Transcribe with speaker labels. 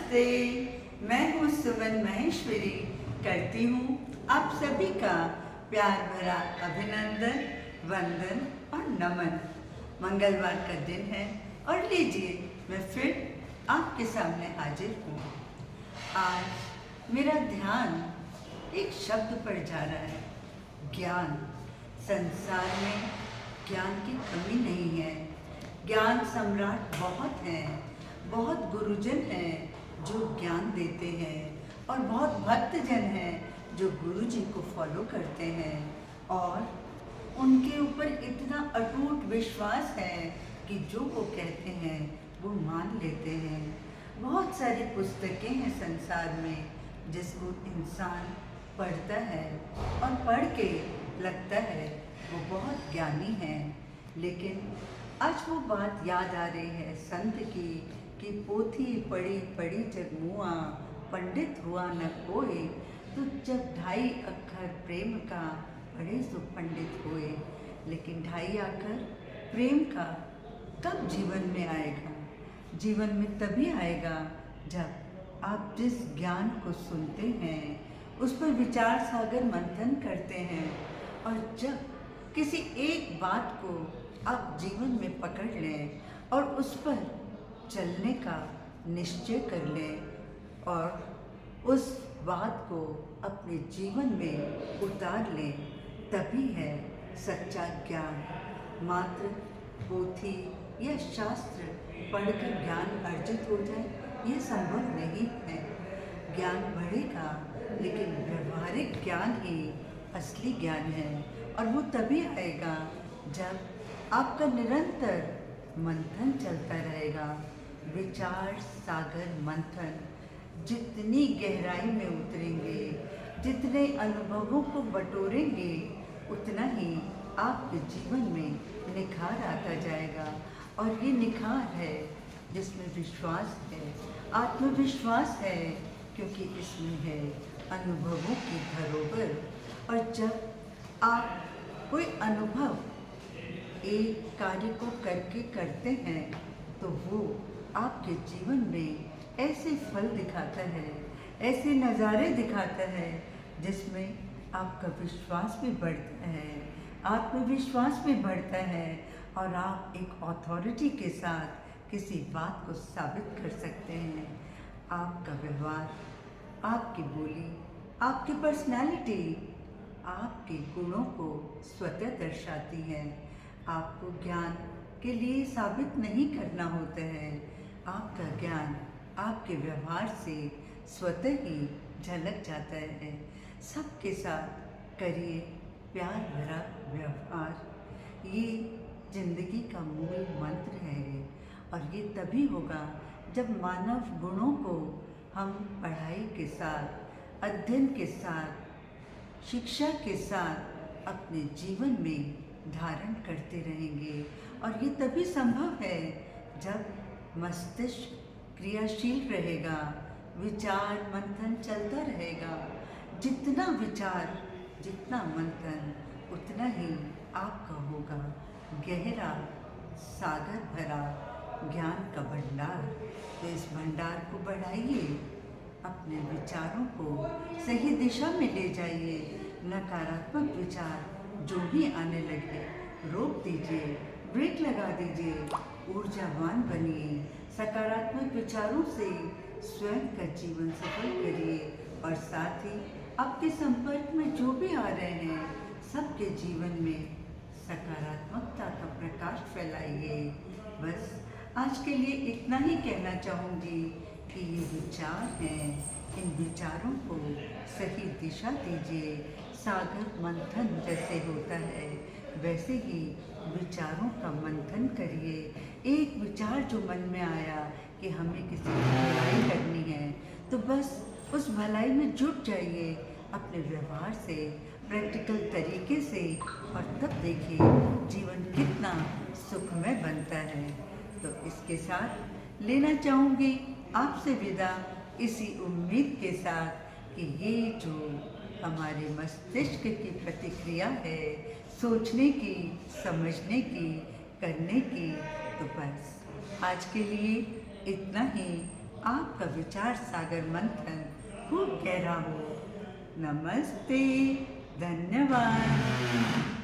Speaker 1: नमस्ते। मैं हूँ सुमन महेश्वरी। करती हूँ आप सभी का प्यार भरा अभिनंदन, वंदन और नमन। मंगलवार का दिन है और लीजिए मैं फिर आपके सामने हाजिर हूँ। आज मेरा ध्यान एक शब्द पर जा रहा है, ज्ञान। संसार में ज्ञान की कमी नहीं है। ज्ञान सम्राट बहुत हैं, बहुत गुरुजन हैं जो ज्ञान देते हैं और बहुत भक्तजन हैं जो गुरु जी को फॉलो करते हैं और उनके ऊपर इतना अटूट विश्वास है कि जो वो कहते हैं वो मान लेते हैं। बहुत सारी पुस्तकें हैं संसार में जिसको इंसान पढ़ता है और पढ़ के लगता है वो बहुत ज्ञानी है, लेकिन आज वो बात याद आ रही है संत की कि पोथी पढ़ी पढ़ी जग मुआ, पंडित हुआ न कोई। तो जब 2.5 अक्षर प्रेम का पढ़े सो पंडित होए, लेकिन 2.5 अक्षर प्रेम का कब जीवन में आएगा? जीवन में तभी आएगा जब आप जिस ज्ञान को सुनते हैं उस पर विचार सागर मंथन करते हैं और जब किसी एक बात को आप जीवन में पकड़ लें और उस पर चलने का निश्चय कर लें और उस बात को अपने जीवन में उतार लें, तभी है सच्चा ज्ञान। मात्र पोथी या शास्त्र पढ़कर ज्ञान अर्जित हो जाए ये संभव नहीं है। ज्ञान बढ़ेगा, लेकिन व्यवहारिक ज्ञान ही असली ज्ञान है और वो तभी आएगा जब आपका निरंतर मंथन चलता रहेगा। विचार सागर मंथन, जितनी गहराई में उतरेंगे, जितने अनुभवों को बटोरेंगे, उतना ही आपके जीवन में निखार आता जाएगा। और ये निखार है जिसमें विश्वास है, आत्मविश्वास है, क्योंकि इसमें है अनुभवों की धरोहर। और जब आप कोई अनुभव एक कार्य को करके करते हैं तो वो आपके जीवन में ऐसे फल दिखाता है, ऐसे नज़ारे दिखाता है जिसमें आपका विश्वास भी बढ़ता है, आत्मविश्वास भी बढ़ता है और आप एक अथॉरिटी के साथ किसी बात को साबित कर सकते हैं। आपका व्यवहार, आपकी बोली, आपकी पर्सनैलिटी आपके गुणों को स्वतः दर्शाती है। आपको ज्ञान के लिए साबित नहीं करना होता है। आपका ज्ञान आपके व्यवहार से स्वतः ही झलक जाता है। सबके साथ करिए प्यार भरा व्यवहार, ये जिंदगी का मूल मंत्र है। और ये तभी होगा जब मानव गुणों को हम पढ़ाई के साथ, अध्ययन के साथ, शिक्षा के साथ अपने जीवन में धारण करते रहेंगे। और ये तभी संभव है जब मस्तिष्क क्रियाशील रहेगा, विचार मंथन चलता रहेगा। जितना विचार, जितना मंथन, उतना ही आपका होगा गहरा सागर भरा ज्ञान का भंडार। तो इस भंडार को बढ़ाइए, अपने विचारों को सही दिशा में ले जाइए। नकारात्मक विचार जो भी आने लगे रोक दीजिए, ब्रेक लगा दीजिए, ऊर्जावान बनिए। सकारात्मक विचारों से स्वयं का जीवन सफल करिए और साथ ही आपके संपर्क में जो भी आ रहे हैं सबके जीवन में सकारात्मकता का प्रकाश फैलाइए। बस आज के लिए इतना ही कहना चाहूँगी कि ये विचार हैं, इन विचारों को सही दिशा दीजिए। सागर मंथन जैसे होता है वैसे ही विचारों का मंथन करिए। एक विचार जो मन में आया कि हमें किसी की भलाई करनी है तो बस उस भलाई में जुट जाइए अपने व्यवहार से, प्रैक्टिकल तरीके से, और तब देखिए जीवन कितना सुखमय बनता है। तो इसके साथ लेना चाहूँगी आपसे विदा, इसी उम्मीद के साथ कि ये जो हमारे मस्तिष्क की प्रतिक्रिया है सोचने की, समझने की, करने की, तो बस आज के लिए इतना ही। आपका विचार सागर मंथन खूब गहरा हो। नमस्ते, धन्यवाद।